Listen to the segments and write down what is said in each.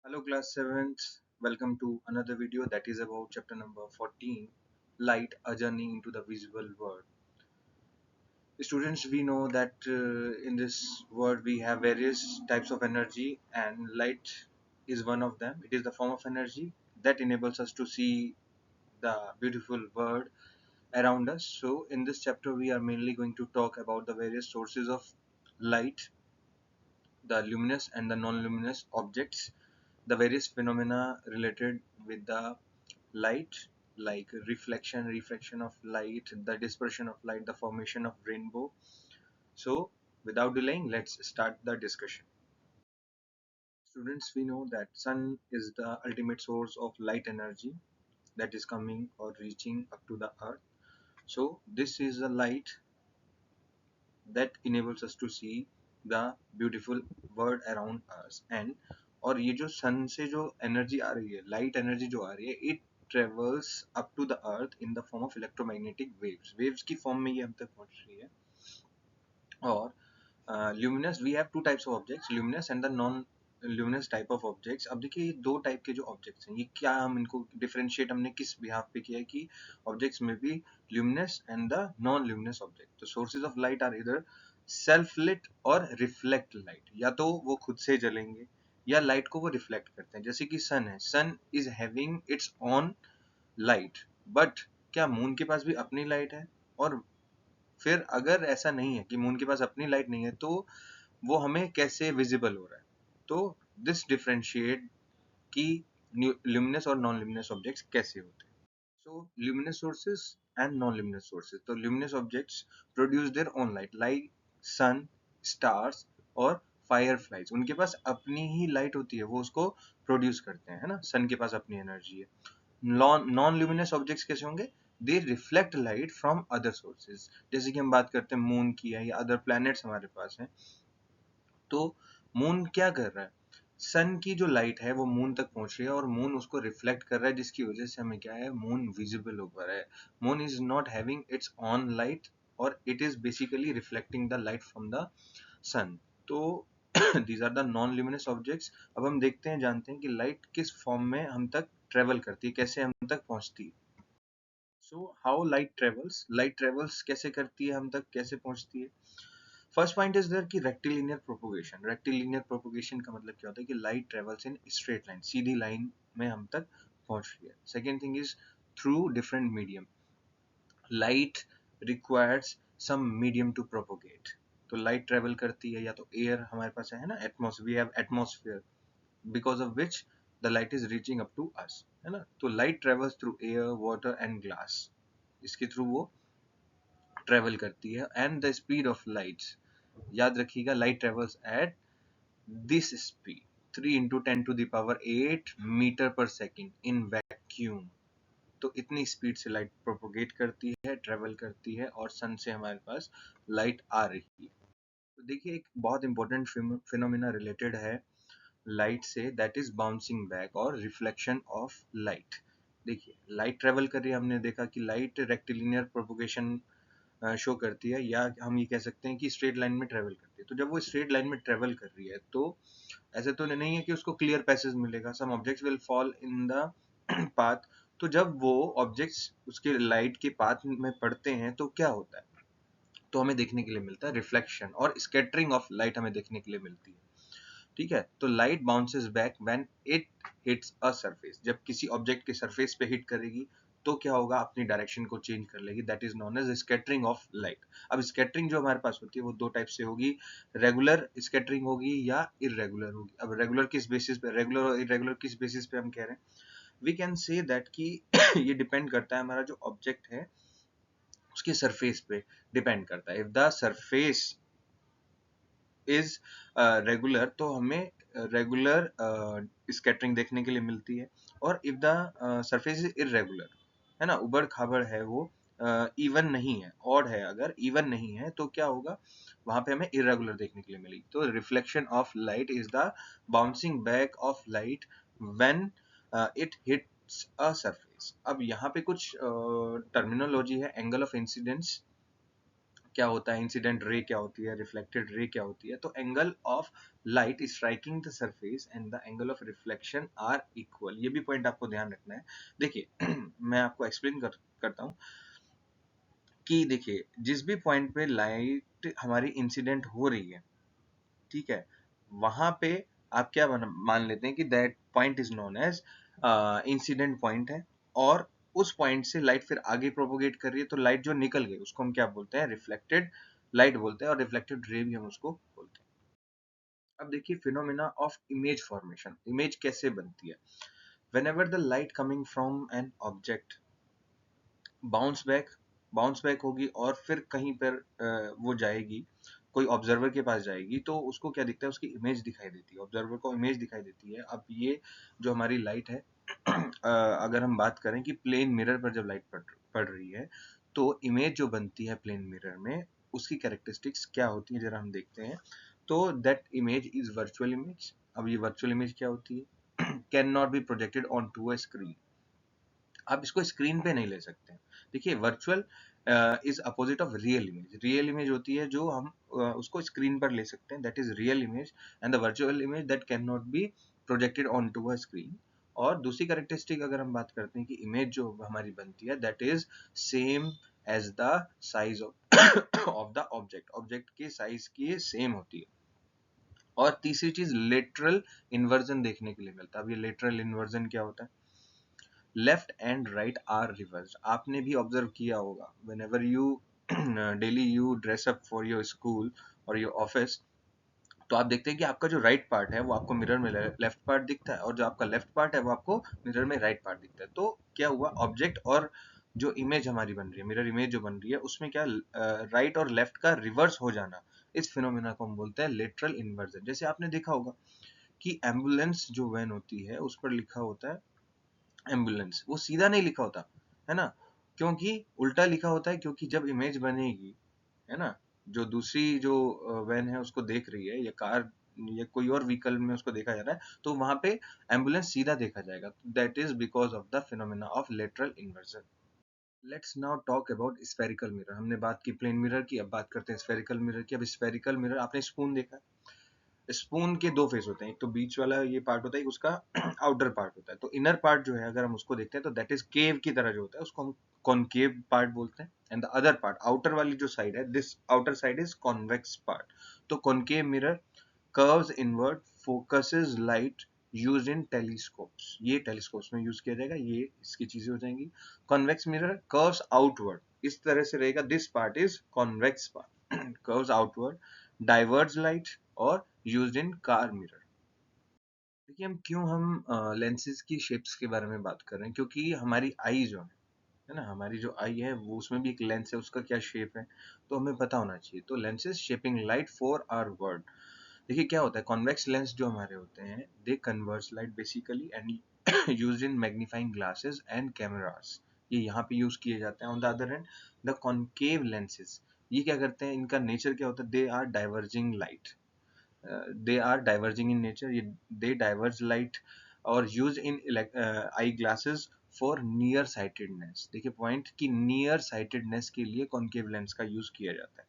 Hello class 7th, welcome to another video that is about chapter number 14, Light, a Journey into the Visible World. Students, we know that in this world we have various types of energy and light is one of them. It is the form of energy that enables us to see the beautiful world around us. So in this chapter we are mainly going to talk about the various sources of light, the luminous and the non-luminous objects, the various phenomena related with the light, like reflection of light, the dispersion of light, the formation of rainbow. So without delaying, let's start the discussion. Students, we know that sun is the ultimate source of light energy that is coming or reaching up to the earth. So this is a light that enables us to see the beautiful world around us. And और ये जो सन से जो energy आ रही है, light energy जो आ रही है, it travels up to the earth in the form of electromagnetic waves की फॉर्म में ये हम तक पहुंच रही है. और luminous, we have two types of objects, luminous and the non luminous type of objects. अब देखिए ये दो टाइप के जो ऑब्जेक्ट्स हैं, ये क्या हम इनको डिफरेंशिएट हमने किस बिहाफ पे किया है कि ऑब्जेक्ट्स में भी luminous and the non luminous object. तो सोर्सेज ऑफ लाइट आर इधर सेल्फ लिट और रिफ्लेक्ट लाइट. या तो वो खुद से जलेंगे या लाइट को वो रिफ्लेक्ट करते हैं. जैसे कि सन है, sun is having its own light, but क्या मून के पास भी अपनी लाइट है? और फिर अगर ऐसा नहीं है कि मून के पास अपनी लाइट नहीं है, तो वो हमें कैसे विजिबल हो रहा है? तो दिस डिफरेंशिएट कि ल्यूमिनस और नॉन ल्यूमिनस ऑब्जेक्ट्स कैसे होते हैं. So luminous sources and non luminous sources. तो luminous objects produce their own light, like sun, stars और फायरफ्लाइज. उनके पास अपनी ही लाइट होती है, वो उसको प्रोड्यूस करते हैं, है ना. सन के पास अपनी एनर्जी है. नॉन ल्यूमिनस ऑब्जेक्ट्स कैसे होंगे? दे reflect light from other sources. जैसे कि हम बात करते हैं मून की है या अदर प्लैनेट्स हमारे पास हैं, तो मून क्या कर रहा है? सन की जो लाइट है वो मून तक पहुंच रही है और मून उसको रिफ्लेक्ट कर रहा है, जिसकी वजह से हमें क्या है, मून विजिबल हो पा रहा है. Moon is not having its own light और it is basically reflecting the light from the sun. तो these are the non luminous objects. अब हम देखते हैं, जानते हैं कि लाइट किस फॉर्म में हम तक ट्रेवल करती है, कैसे हम तक पहुंचती है. सो हाउ लाइट ट्रेवल्स कैसे करती है, हम तक कैसे पहुंचती है. फर्स्ट पॉइंट इज देयर कि रेक्टिलिनियर प्रोपोगेशन. रेक्टिलिनियर प्रोपोगेशन का मतलब क्या होता है कि light travels in straight line, सीधी लाइन में हम तक पहुंच रही है. Second thing is through different medium. Light requires some medium to propagate. तो लाइट ट्रेवल करती है या तो एयर हमारे पास है ना, atmosphere, we have atmosphere, because of which the light is reaching up to अस, है ना. तो light travels through air, water and glass. इसके थ्रू वो ट्रेवल करती है. And the speed of lights, याद रखिएगा, light travels at this speed 3 into 10 to the power 8 metre per second in vacuum. तो इतनी स्पीड से लाइट प्रोपोगेट करती है, ट्रेवल करती है और सन से हमारे पास लाइट आ रही है. तो देखिए एक बहुत इंपॉर्टेंट फिनोमिना रिलेटेड है लाइट से, दैट इज बाउंसिंग बैक और रिफ्लेक्शन ऑफ लाइट. देखिए लाइट ट्रेवल कर रही है, हमने देखा कि लाइट रेक्टिलिनियर प्रोपोगेशन शो करती है, या हम ये कह सकते हैं कि स्ट्रेट लाइन में ट्रेवल करती है. तो जब वो स्ट्रेट लाइन में ट्रेवल कर रही है, तो ऐसे तो नहीं है कि उसको क्लियर पैसेज मिलेगा, some objects will fall in the path. तो जब वो ऑब्जेक्ट्स उसके लाइट के पाथ में पड़ते हैं तो क्या होता है, तो हमें देखने के लिए मिलता है रिफ्लेक्शन और स्कैटरिंग ऑफ लाइट हमें देखने के लिए मिलती है. ठीक है. तो light bounces back when it hits a surface. जब किसी ऑब्जेक्ट के सरफेस पे हिट करेगी तो क्या होगा, अपनी डायरेक्शन को चेंज कर लेगी. That is known as scattering of light. अब स्कैटरिंग जो हमारे पास होती है वो दो टाइप से होगी, रेगुलर स्कैटरिंग होगी या इरेगुलर होगी. अब रेगुलर किस बेसिस पे, रेगुलर और इरेगुलर किस बेसिस पे हम कह रहे हैं, वी कैन से दैट कि ये डिपेंड करता है, हमारा जो ऑब्जेक्ट है उसके सरफेस पे डिपेंड करता है. If the surface is regular तो हमें रेगुलर स्कैटरिंग देखने के लिए मिलती है. और if the surface is irregular, है ना, उबड़ खाबड़ है, वो इवन नहीं है, ऑड है, अगर इवन नहीं है तो क्या होगा, वहां पे हमें इरेगुलर देखने के लिए मिलेगी. तो reflection of light is the bouncing back of light when it hits a surface. अब यहाँ पे कुछ टर्मिनोलॉजी है, एंगल ऑफ इंसिडेंस क्या होता है, इंसिडेंट रे क्या होती है, रिफ्लेक्टेड रे क्या होती है। तो angle of light striking the surface and the angle of reflection are equal, ये भी पॉइंट आपको ध्यान रखना है। देखिए मैं आपको एक्सप्लेन करता हूँ कि देखिए जिस भी पॉइंट पे लाइट हमारी इंसिडेंट हो रही है, ठीक है, वहां पे आप क्या मान लेते हैं कि that point is known as incident point है, और उस पॉइंट से लाइट फिर आगे प्रोपोगेट कर रही है, तो लाइट जो निकल गई उसको हम क्या बोलते हैं, रिफ्लेक्टेड लाइट बोलते हैं, और रिफ्लेक्टेड रे भी हम उसको बोलते हैं। अब देखिए phenomena of image formation, image कैसे बनती है। Whenever the light coming from an object bounce back, bounce back होगी और फिर कहीं पर वो जाएगी, कोई ऑब्जर्वर के पास जाएगी, तो उसको क्या दिखता है, उसकी इमेज दिखाई देती है, ऑब्जर्वर को इमेज दिखाई देती है। अब ये जो हमारी लाइट है अगर हम बात करें कि प्लेन मिरर पर जब लाइट पड़ रही है, तो इमेज जो बनती है प्लेन मिरर में, उसकी कैरेक्टरिस्टिक्स क्या होती है जरा हम देखते हैं। तो that image is virtual image. अब ये वर्चुअल इमेज क्या होती है, can not be projected on to a screen. आप इसको स्क्रीन पे नहीं ले सकते। देखिए virtual is opposite of real image. Real image होती है जो हम उसको स्क्रीन पर ले सकते हैं, that is real image, and the virtual image that can not be projected on to a screen. और दूसरी कैरेक्टरिस्टिक अगर हम बात करते हैं कि इमेज जो हमारी बनती है that is same as the size of of the object, object के साइज की सेम होती है। और तीसरी चीज लेटरल इन्वर्जन देखने के लिए मिलता है। अब ये लेटरल इन्वर्जन क्या होता है, left and right are reverse. आपने भी ऑब्जर्व किया होगा whenever you daily you dress up for your school और your office, तो आप देखते हैं कि आपका जो राइट पार्ट है वो आपको मिरर में लेफ्ट पार्ट दिखता है, और जो आपका लेफ्ट पार्ट है वो आपको मिरर में राइट पार्ट दिखता है। तो क्या हुआ, ऑब्जेक्ट और जो इमेज हमारी बन रही है, मिरर इमेज जो बन रही है, उसमें क्या राइट और लेफ्ट का रिवर्स हो जाना, इस फिनोमेना को हम बोलते हैं लेटरल इन्वर्जन। जैसे आपने देखा होगा कि एम्बुलेंस जो वैन होती है उस पर लिखा होता है एम्बुलेंस, वो सीधा नहीं लिखा होता है ना, क्योंकि उल्टा लिखा होता है, क्योंकि जब इमेज बनेगी, है ना, जो दूसरी जो वैन है उसको देख रही है, या कार या कोई और व्हीकल में उसको देखा जा रहा है, तो वहां पे एम्बुलेंस सीधा देखा जाएगा। That is because of the phenomena of lateral inversion. Let's now talk about spherical mirror. हमने बात की प्लेन मिरर की, अब बात करते हैं स्फेरिकल मिरर की। अब स्फेरिकल मिरर, आपने स्पून देखा, स्पून के दो फेस होते हैं, एक तो बीच वाला ये पार्ट होता है, एक उसका आउटर पार्ट होता है। तो इनर पार्ट जो है अगर हम उसको देखते हैं तो दैट इज केव की तरह जो होता है उसको हम कॉनकेव पार्ट बोलते हैं, and the other part, outer वाली जो साइड है, this outer side is convex part. तो concave mirror curves inward, focuses light, use in telescopes, ये टेलीस्कोप्स में यूज किया जाएगा, ये इसकी चीजें हो जाएंगी। कॉन्वेक्स मिरर कर्व्स आउटवर्ड, इस तरह से रहेगा, this part is convex part, curves outward, diverge light, और यूज्ड इन कार मिरर। देखिए हम लेंसेज की शेप्स के बारे में बात कर रहे हैं, क्योंकि हमारी आई जो है ना, हमारी जो आई है वो उसमें भी एक लेंस है, उसका क्या शेप है तो हमें पता होना चाहिए। तो lenses shaping light for our world. देखिए क्या होता है, कॉन्वेक्स लेंस जो हमारे होते हैं they converge light basically and used in magnifying glasses and cameras, ये यहाँ पे यूज किए जाते हैं। On the other hand the concave lenses, ये क्या करते हैं, इनका नेचर क्या होता है, they are diverging light, they are diverging in nature, they diverge light और use in eye glasses for near sightedness। देखिए पॉइंट कि नियर साइटेडनेस के लिए कॉनकेव लेंस का यूज किया जाता है।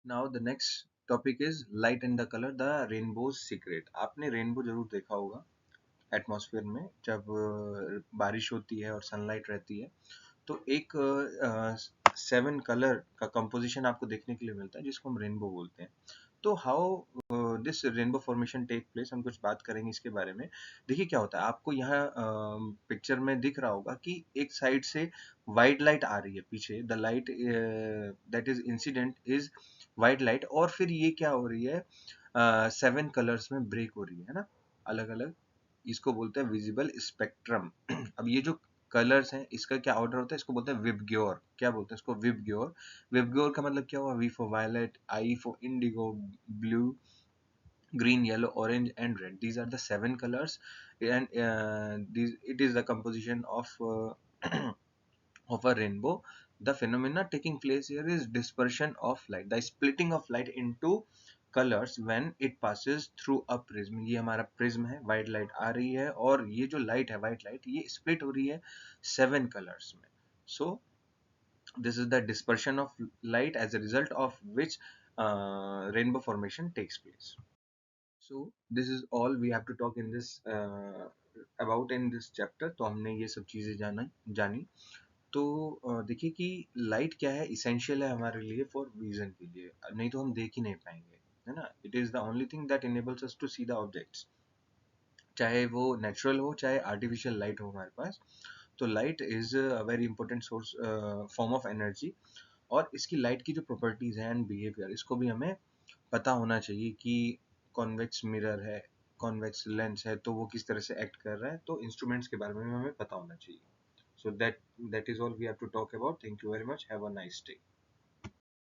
Now the next topic is light and the colour, the rainbow secret. आपने रेनबो जरूर देखा होगा एटमॉस्फेयर में, जब बारिश होती है और सनलाइट रहती है, तो एक 7 कलर का कंपोजिशन आपको देखने के लिए मिलता है जिसको हम रेनबो बोलते हैं। तो how this rainbow formation take place, हम कुछ बात करेंगे इसके बारे में। देखिए क्या होता है, आपको यहाँ पिक्चर में दिख रहा होगा कि एक साइड से वाइट लाइट आ रही है, पीछे the light that is incident is white light, और फिर ये क्या हो रही है, 7 कलर्स में ब्रेक हो रही है ना, अलग अलग, इसको बोलते हैं विजिबल स्पेक्ट्रम। अब ये जो कलर्स हैं इसका क्या ऑर्डर होता है, इसको बोलते हैं विबग्योर। क्या बोलते हैं इसको, विबग्योर। विबग्योर का मतलब क्या हुआ, V for violet, I for indigo, blue, green, yellow, orange and red, these are the 7 colors, and it is the composition of a rainbow. The phenomena taking place here is dispersion of light, the splitting of light into colors when it passes through a prism। ये हमारा prism है, white light आ रही है, और ये जो light है white light, ये स्प्लिट हो रही है 7 कलर्स में। सो This is the dispersion of light as a result of which rainbow formation takes place. So this is all we have to talk in this about in this chapter. तो हमने ये सब चीज़ें जानी। तो देखिए कि लाइट क्या है, इसेंशियल है हमारे लिए फॉर विजन के लिए, नहीं तो हम देख ही नहीं पाएंगे, है ना। It is the only thing that enables us to see the objects, चाहे वो नेचुरल हो चाहे आर्टिफिशियल लाइट हो हमारे पास। तो light is a very important source form of energy, और इसकी लाइट की जो प्रॉपर्टीज़ हैं एंड बिहेवियर, इसको भी हमें पता होना चाहिए कि कॉन्वेक्स मिरर है, कॉन्वेक्स लेंस है, तो वो किस तरह से एक्ट कर रहा है, तो इंस्ट्रूमेंट्स के बारे में हमें पता होना चाहिए। So that is all we have to talk about. Thank you very much. Have a nice day.